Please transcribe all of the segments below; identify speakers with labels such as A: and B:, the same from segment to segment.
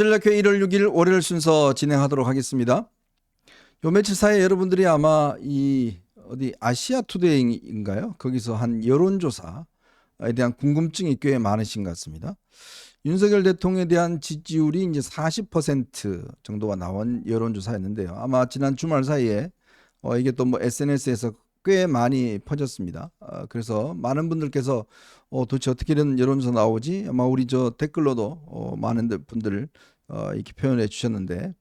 A: 전략회 1월 6일 월요일 순서 진행하도록 하겠습니다. 요 며칠 사이에 여러분들이 아마 이 어디 아시아 투데이인가요? 거기서 한 여론조사에 대한 궁금증이 꽤 많으신 것 같습니다. 윤석열 대통령에 대한 지지율이 이제 40% 정도가 나온 여론조사였는데요. 아마 지난 주말 사이에 이게 또 뭐 SNS에서 꽤 많이 퍼졌습니다. 그래서 많은 분들께서 도대체 어떻게 이런 여론조사 나오지? 아마 우리 저 댓글로도 많은 분들 이렇게 표현해 주셨는데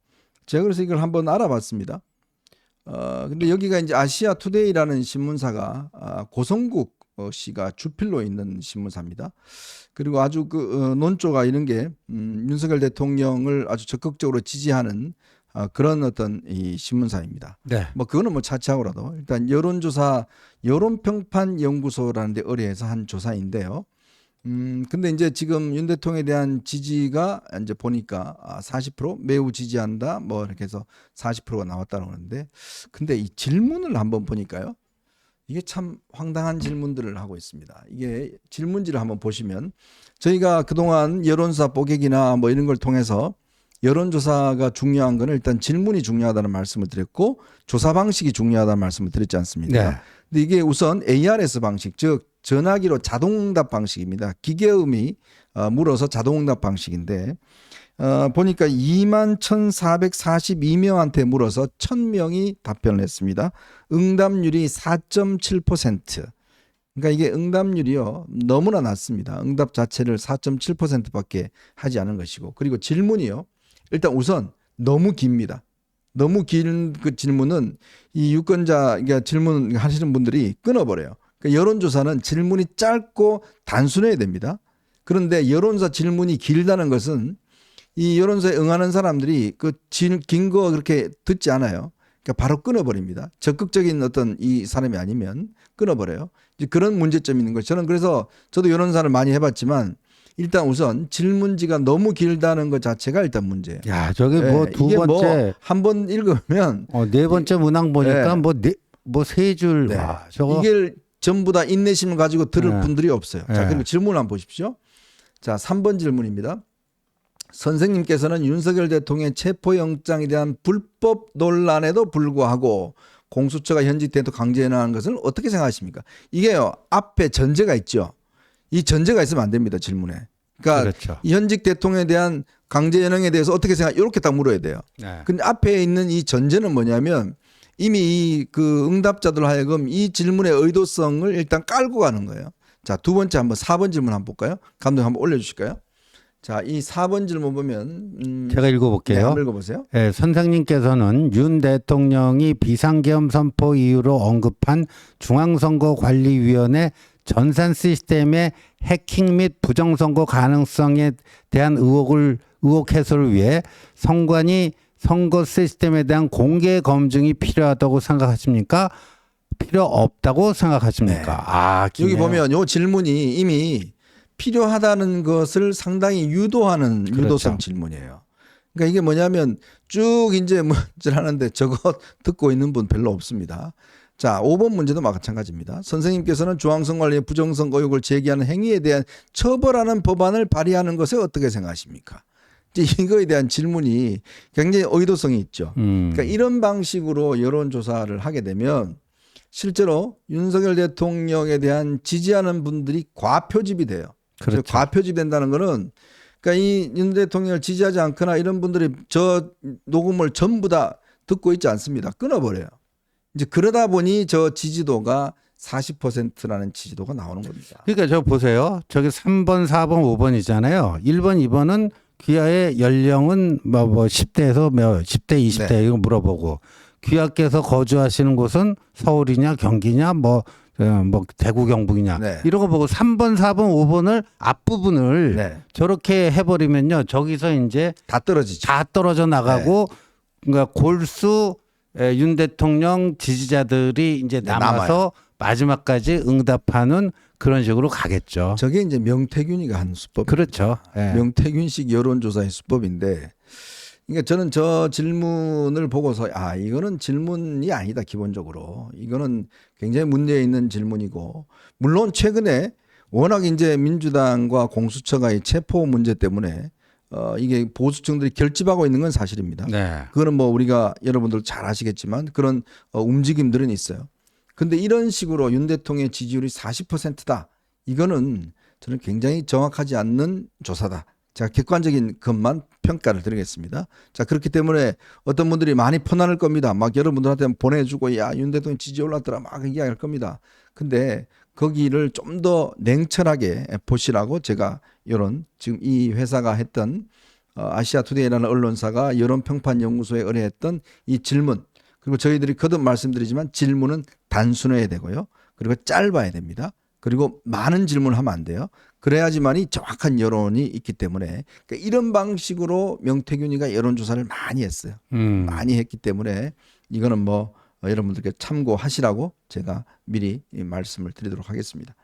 A: 제가 그래서 이걸 한번 알아봤습니다. 근데 여기가 이제 아시아 투데이라는 신문사가 고성국 씨가 주필로 있는 신문사입니다. 그리고 아주 그 논조가 이런 게 윤석열 대통령을 아주 적극적으로 지지하는 그런 어떤 이 신문사입니다.
B: 네.
A: 뭐 그거는 뭐 차치하고라도 일단 여론조사 여론평판 연구소라는 데 의뢰해서 한 조사인데요. 근데 이제 지금 윤 대통령에 대한 지지가 이제 보니까 40% 매우 지지한다 뭐 이렇게 해서 40%가 나왔다는 건데, 근데 이 질문을 한번 보니까요. 이게 참 황당한 질문들을 하고 있습니다. 이게 질문지를 한번 보시면 저희가 그동안 여론조사 뽀개기나 뭐 이런 걸 통해서 여론조사가 중요한 거는 일단 질문이 중요하다는 말씀을 드렸고 조사 방식이 중요하다는 말씀을 드렸지 않습니까?
B: 네.
A: 근데 이게 우선 ARS 방식, 즉 전화기로 자동응답 방식입니다. 기계음이 물어서 자동응답 방식인데 보니까 21,442명한테 물어서 1,000명이 답변을 했습니다. 응답률이 4.7%. 그러니까 이게 응답률이요 너무나 낮습니다. 응답 자체를 4.7%밖에 하지 않은 것이고, 그리고 질문이요 일단 우선 너무 깁니다. 너무 긴 그 질문은 이 유권자 그러니까 질문 하시는 분들이 끊어버려요. 그러니까 여론조사는 질문이 짧고 단순해야 됩니다. 그런데 여론조사 질문이 길다는 것은 이 여론조사에 응하는 사람들이 그 긴 거 그렇게 듣지 않아요. 그러니까 바로 끊어버립니다. 적극적인 어떤 이 사람이 아니면 끊어버려요. 이제 그런 문제점이 있는 거죠. 저는 그래서 저도 여론조사를 많이 해봤지만 일단 우선 질문지가 너무 길다는 것 자체가 일단 문제예요.
B: 야, 저게 뭐 두
A: 이게
B: 번째,
A: 한 번 읽으면
B: 네 번째 문항 보니까 뭐 세 줄.
A: 네.
B: 와, 저거.
A: 이게 전부 다 인내심을 가지고 들을
B: 네.
A: 분들이 없어요. 자, 그리고 질문을 한번 보십시오. 자, 3번 질문입니다. 선생님께서는 윤석열 대통령의 체포영장에 대한 불법 논란에도 불구하고 공수처가 현직 대통령 강제 연행하는 것을 어떻게 생각하십니까? 이게요 앞에 전제가 있죠. 이 전제가 있으면 안 됩니다. 질문에. 그러니까
B: 그렇죠.
A: 이 현직 대통령에 대한 강제 연행에 대해서 어떻게 생각? 이렇게 딱 물어야 돼요.
B: 네.
A: 근데 앞에 있는 이 전제는 뭐냐면 이미 이 그 응답자들 하여금 이 질문의 의도성을 일단 깔고 가는 거예요. 자, 두 번째 한번 4번 질문 한번 볼까요? 감독님 한번 올려주실까요? 자, 이 4번 질문 보면
B: 제가 읽어볼게요.
A: 네, 한번 읽어보세요.
B: 네, 선생님께서는 윤 대통령이 비상계엄 선포 이유로 언급한 중앙선거관리위원회 전산 시스템의 해킹 및 부정선거 가능성에 대한 의혹 해소를 위해 선관위 선거 시스템에 대한 공개 검증이 필요하다고 생각하십니까? 필요 없다고 생각하십니까?
A: 네. 여기 보면 이 질문이 이미 필요하다는 것을 상당히 유도하는
B: 그렇죠.
A: 유도성 질문이에요. 그러니까 이게 뭐냐면 쭉 이제 문제를 하는데 저거 듣고 있는 분 별로 없습니다. 자, 5번 문제도 마찬가지입니다. 선생님께서는 중앙선관위의 부정선거 의혹을 제기하는 행위에 대한 처벌하는 법안을 발의하는 것에 어떻게 생각하십니까? 이제 이거에 대한 질문이 굉장히 의도성이 있죠. 그러니까 이런 방식으로 여론조사를 하게 되면 실제로 윤석열 대통령에 대한 지지하는 분들이 과표집이 돼요.
B: 그렇죠.
A: 과표집이 된다는 거는 그러니까 이 윤 대통령을 지지하지 않거나 이런 분들이 저 녹음을 전부 다 듣고 있지 않습니다. 끊어버려요. 이제 그러다 보니 저 지지도가 40%라는 지지도가 나오는 겁니다.
B: 그러니까 저 보세요. 저기 3번, 4번, 5번이잖아요. 1번, 2번은 귀하의 연령은 뭐 10대에서 10대, 20대
A: 네.
B: 이거 물어보고, 귀하께서 거주하시는 곳은 서울이냐 경기냐 뭐 대구 경북이냐
A: 네.
B: 이런 거 보고 3번, 4번, 5번을 앞부분을
A: 네.
B: 저렇게 해버리면요. 저기서 이제
A: 다 떨어지죠.
B: 다 떨어져 나가고 그러니까 골수 윤 대통령 지지자들이 이제 남아서
A: 남아요.
B: 마지막까지 응답하는 그런 식으로 가겠죠.
A: 저게 이제 명태균이가 한 수법.
B: 그렇죠. 예.
A: 명태균식 여론조사의 수법인데, 그러니까 저는 저 질문을 보고서 이거는 질문이 아니다. 기본적으로 이거는 굉장히 문제 있는 질문이고, 물론 최근에 워낙 이제 민주당과 공수처가 이 체포 문제 때문에 이게 보수층들이 결집하고 있는 건 사실입니다.
B: 네.
A: 그거는 뭐 우리가 여러분들 잘 아시겠지만 그런 움직임들은 있어요. 근데 이런 식으로 윤 대통령의 지지율이 40%다. 이거는 저는 굉장히 정확하지 않는 조사다. 제가 객관적인 것만 평가를 드리겠습니다. 자, 그렇기 때문에 어떤 분들이 많이 퍼나를 겁니다. 막 여러분들한테 보내주고 야, 윤 대통령 지지 올랐더라 막 이야기할 겁니다. 근데 거기를 좀 더 냉철하게 보시라고 제가 이런 지금 이 회사가 했던 아시아투데이라는 언론사가 여론평판연구소에 의뢰했던 이 질문, 그리고 저희들이 거듭 말씀드리지만 질문은 단순해야 되고요. 그리고 짧아야 됩니다. 그리고 많은 질문을 하면 안 돼요. 그래야지만이 정확한 여론이 있기 때문에 그러니까 이런 방식으로 명태균이가 여론조사를 많이 했어요. 많이 했기 때문에 이거는 뭐 여러분들께 참고하시라고 제가 미리 말씀을 드리도록 하겠습니다.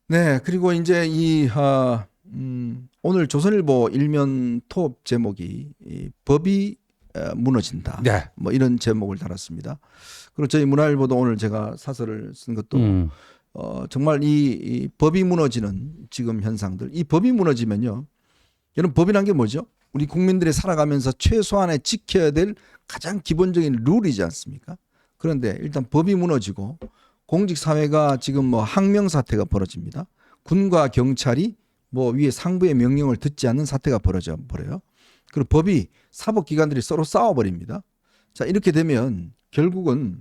A: 네, 그리고 이제 오늘 조선일보 일면 톱 제목이 이 법이 무너진다.
B: 네.
A: 뭐 이런 제목을 달았습니다. 그리고 저희 문화일보도 오늘 제가 사설을 쓴 것도 정말 이 법이 무너지는 지금 현상들, 이 법이 무너지면요, 여러분 법이란 게 뭐죠? 우리 국민들이 살아가면서 최소한의 지켜야 될 가장 기본적인 룰이지 않습니까? 그런데 일단 법이 무너지고 공직사회가 지금 뭐 항명 사태가 벌어집니다. 군과 경찰이 뭐 위에 상부의 명령을 듣지 않는 사태가 벌어져 버려요. 그리고 법이 사법기관들이 서로 싸워버립니다. 자, 이렇게 되면 결국은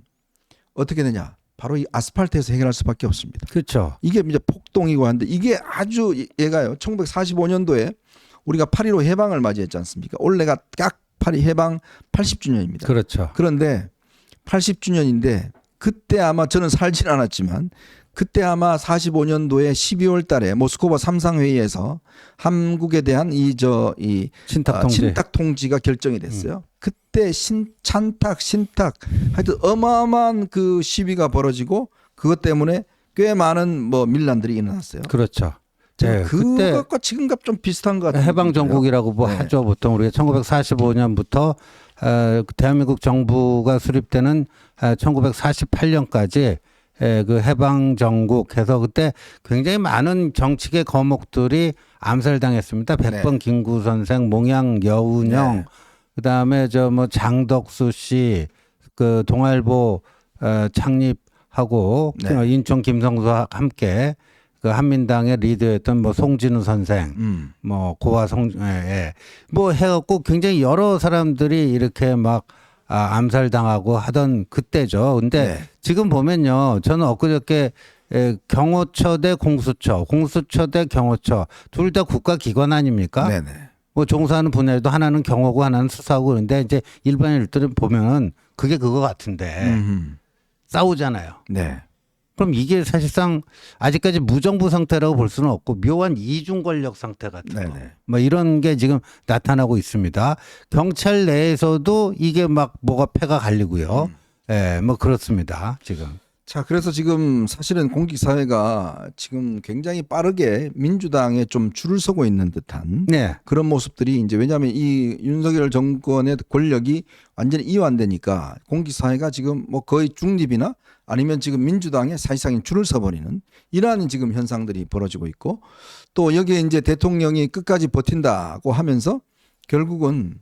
A: 어떻게 되냐? 바로 이 아스팔트에서 해결할 수밖에 없습니다.
B: 그렇죠.
A: 이게 이제 폭동이고 한데 이게 아주 얘가요. 1945년도에 우리가 8.15 해방을 맞이했지 않습니까? 올해가 딱 8.15 해방 80주년입니다.
B: 그렇죠.
A: 그런데 80주년인데 그때 아마 저는 살진 않았지만 그때 아마 45년도에 12월 달에 모스크바 3상 회의에서 한국에 대한
B: 친탁
A: 통지가 결정이 됐어요. 그때 신탁 하여튼 어마어마한 그 시위가 벌어지고 그것 때문에 꽤 많은 뭐 밀란들이 일어났어요.
B: 그렇죠. 네,
A: 그것과 지금과 좀 비슷한 것 같아요.
B: 해방 정국이라고 뭐 하죠. 보통 우리가 1945년부터 대한민국 정부가 수립되는 1948년까지 그 해방 정국해서 그때 굉장히 많은 정치계 거목들이 암살당했습니다. 백번 김구 선생, 몽양 여운형, 그다음에 저 뭐 장덕수 씨, 그 동아일보 창립하고 인천 김성수와 함께 그 한민당의 리더였던 뭐 송진우 선생, 뭐 고화송, 뭐 해갖고 굉장히 여러 사람들이 이렇게 막 암살당하고 하던 그때죠. 근데 지금 보면요, 저는 엊그저께 경호처 대 공수처, 공수처 대 경호처 둘 다 국가기관 아닙니까?
A: 네네.
B: 뭐 종사하는 분야에도 하나는 경호고 하나는 수사고 그런데 이제 일반인들은 보면 그게 그거 같은데 싸우잖아요.
A: 네.
B: 그럼 이게 사실상 아직까지 무정부 상태라고 볼 수는 없고 묘한 이중 권력 상태 같은 거. 뭐 이런 게 지금 나타나고 있습니다. 경찰 내에서도 이게 막 뭐가 패가 갈리고요. 예, 뭐 그렇습니다. 지금.
A: 자, 그래서 지금 사실은 공직사회가 지금 굉장히 빠르게 민주당에 좀 줄을 서고 있는 듯한 그런 모습들이 이제 왜냐하면 이 윤석열 정권의 권력이 완전히 이완되니까 공직사회가 지금 뭐 거의 중립이나 아니면 지금 민주당에 사실상 줄을 서버리는 이러한 지금 현상들이 벌어지고 있고 또 여기에 이제 대통령이 끝까지 버틴다고 하면서 결국은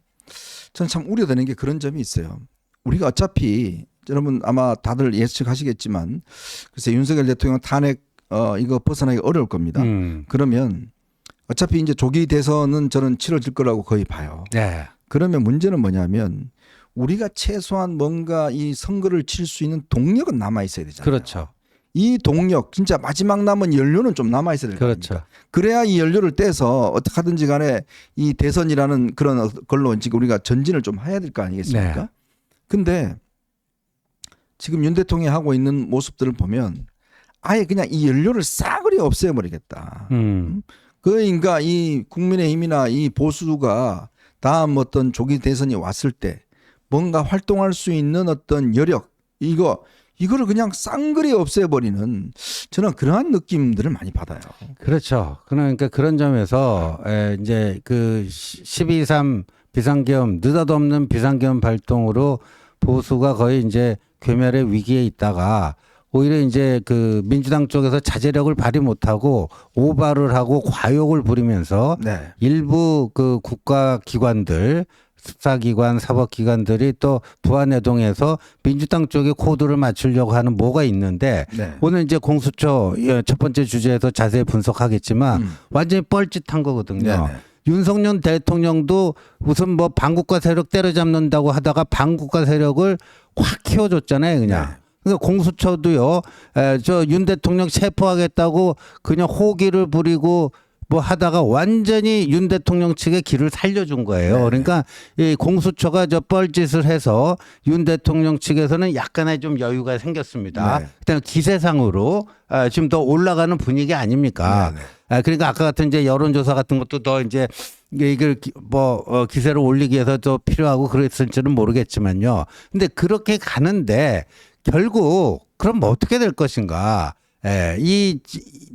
A: 저는 참 우려되는 게 그런 점이 있어요. 우리가 어차피 여러분 아마 다들 예측하시겠지만 글쎄 윤석열 대통령 탄핵 이거 벗어나기 어려울 겁니다. 그러면 어차피 이제 조기 대선은 저는 치러질 거라고 거의 봐요. 그러면 문제는 뭐냐면 우리가 최소한 뭔가 이 선거를 칠 수 있는 동력은 남아 있어야 되잖아요.
B: 그렇죠.
A: 이 동력 진짜 마지막 남은 연료는 좀 남아 있어야 될
B: 그렇죠.
A: 겁니다. 그래야 이 연료를 떼서 어떻게 하든지 간에 이 대선이라는 그런 걸로 지금 우리가 전진을 좀 해야 될 거 아니겠습니까? 근데 지금 윤 대통령이 하고 있는 모습들을 보면 아예 그냥 이 연료를 싸그리 없애버리겠다. 그러니까 이 국민의힘이나 이 보수가 다음 어떤 조기 대선이 왔을 때 뭔가 활동할 수 있는 어떤 여력 이거를 그냥 쌍그리 없애버리는 저는 그러한 느낌들을 많이 받아요.
B: 그렇죠. 그러니까 그런 점에서 이제 그 12.3 비상계엄 느닷없는 비상계엄 발동으로 보수가 거의 이제 괴멸의 위기에 있다가 오히려 이제 그 민주당 쪽에서 자제력을 발휘 못하고 오바를 하고 과욕을 부리면서
A: 네.
B: 일부 그 국가기관들 수사기관, 사법기관들이 또 부안해동해서 민주당 쪽에 코드를 맞추려고 하는 뭐가 있는데
A: 네.
B: 오늘 이제 공수처 첫 번째 주제에서 자세히 분석하겠지만 완전히 뻘짓한 거거든요.
A: 네네.
B: 윤석열 대통령도 무슨 뭐 반국가 세력 때려잡는다고 하다가 반국가 세력을 확 키워줬잖아요, 그냥.
A: 네.
B: 그러니까 공수처도요, 저 윤 대통령 체포하겠다고 그냥 호기를 부리고 뭐 하다가 완전히 윤 대통령 측의 길을 살려준 거예요.
A: 네.
B: 그러니까 이 공수처가 저 뻘짓을 해서 윤 대통령 측에서는 약간의 좀 여유가 생겼습니다.
A: 네.
B: 그다음 기세상으로 지금 더 올라가는 분위기 아닙니까?
A: 네.
B: 그러니까 아까 같은 이제 여론조사 같은 것도 더 이제 이걸 기세를 올리기 위해서 더 필요하고 그랬을지는 모르겠지만요. 근데 그렇게 가는데 결국 그럼 뭐 어떻게 될 것인가?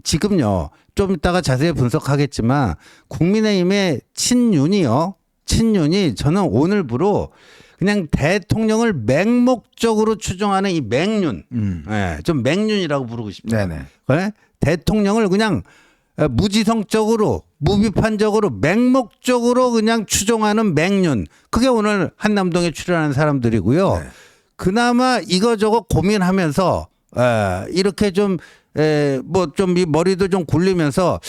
B: 지금요. 좀 이따가 자세히 분석하겠지만 국민의힘의 친윤이 저는 오늘부로 그냥 대통령을 맹목적으로 추종하는 이 맹윤, 좀 맹윤이라고 부르고 싶어요.
A: 네네.
B: 네? 대통령을 그냥 무지성적으로 무비판적으로 맹목적으로 그냥 추종하는 맹윤. 그게 오늘 한남동에 출연하는 사람들이고요.
A: 네.
B: 그나마 이거저거 고민하면서 이렇게 좀 뭐 좀 이 머리도 좀 굴리면서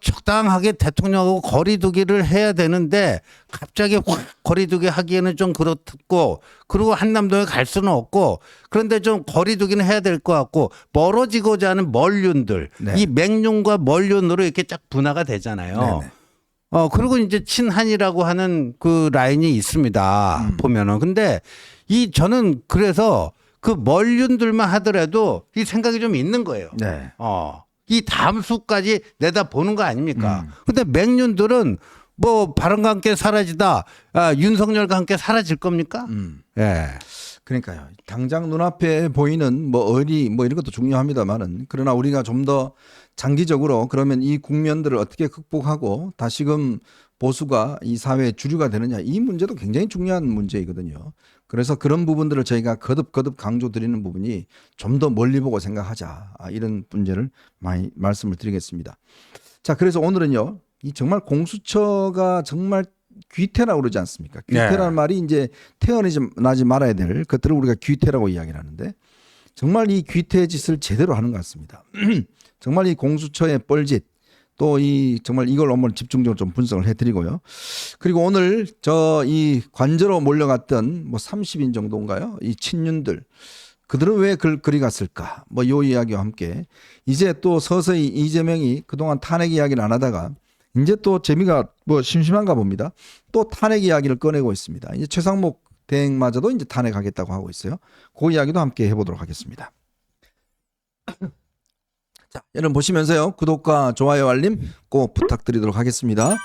B: 적당하게 대통령하고 거리두기를 해야 되는데 갑자기 확 거리두기 하기에는 좀 그렇고 그리고 한남동에 갈 수는 없고 그런데 좀 거리두기는 해야 될 것 같고 멀어지고자 하는 멀륜들
A: 네.
B: 이 맹륜과 멀륜으로 이렇게 쫙 분화가 되잖아요.
A: 네네.
B: 그리고 이제 친한이라고 하는 그 라인이 있습니다. 보면은. 근데 저는 그래서 그 멀륜들만 하더라도 이 생각이 좀 있는 거예요.
A: 네.
B: 이 다음 수까지 내다 보는 거 아닙니까? 근데 맹륜들은 뭐 바람과 함께 사라지다, 윤석열과 함께 사라질 겁니까? 예.
A: 그러니까요. 당장 눈앞에 보이는 뭐 의리 뭐 이런 것도 중요합니다만은 그러나 우리가 좀 더 장기적으로 그러면 이 국면들을 어떻게 극복하고 다시금 보수가 이 사회의 주류가 되느냐 이 문제도 굉장히 중요한 문제이거든요. 그래서 그런 부분들을 저희가 거듭 강조드리는 부분이 좀 더 멀리 보고 생각하자 이런 문제를 많이 말씀을 드리겠습니다. 자, 그래서 오늘은요. 이 정말 공수처가 정말 귀태라고 그러지 않습니까? 귀태라는
B: 네.
A: 말이 이제 태어나지 말아야 될 것들을 우리가 귀태라고 이야기를 하는데 정말 이 귀태 짓을 제대로 하는 것 같습니다. 정말 이 공수처의 뻘짓 또 이 정말 이걸 한번 집중적으로 좀 분석을 해드리고요. 그리고 오늘 저 이 관저로 몰려갔던 뭐 30인 정도인가요? 이 친윤들 그들은 왜 그리 갔을까? 뭐 요 이야기와 함께 이제 또 서서히 이재명이 그동안 탄핵 이야기를 안 하다가 이제 또 재미가 뭐 심심한가 봅니다. 또 탄핵 이야기를 꺼내고 있습니다. 이제 최상목 대행마저도 이제 탄핵하겠다고 하고 있어요. 그 이야기도 함께 해보도록 하겠습니다. 자, 여러분 보시면서요. 구독과 좋아요 알림 꼭 부탁드리도록 하겠습니다.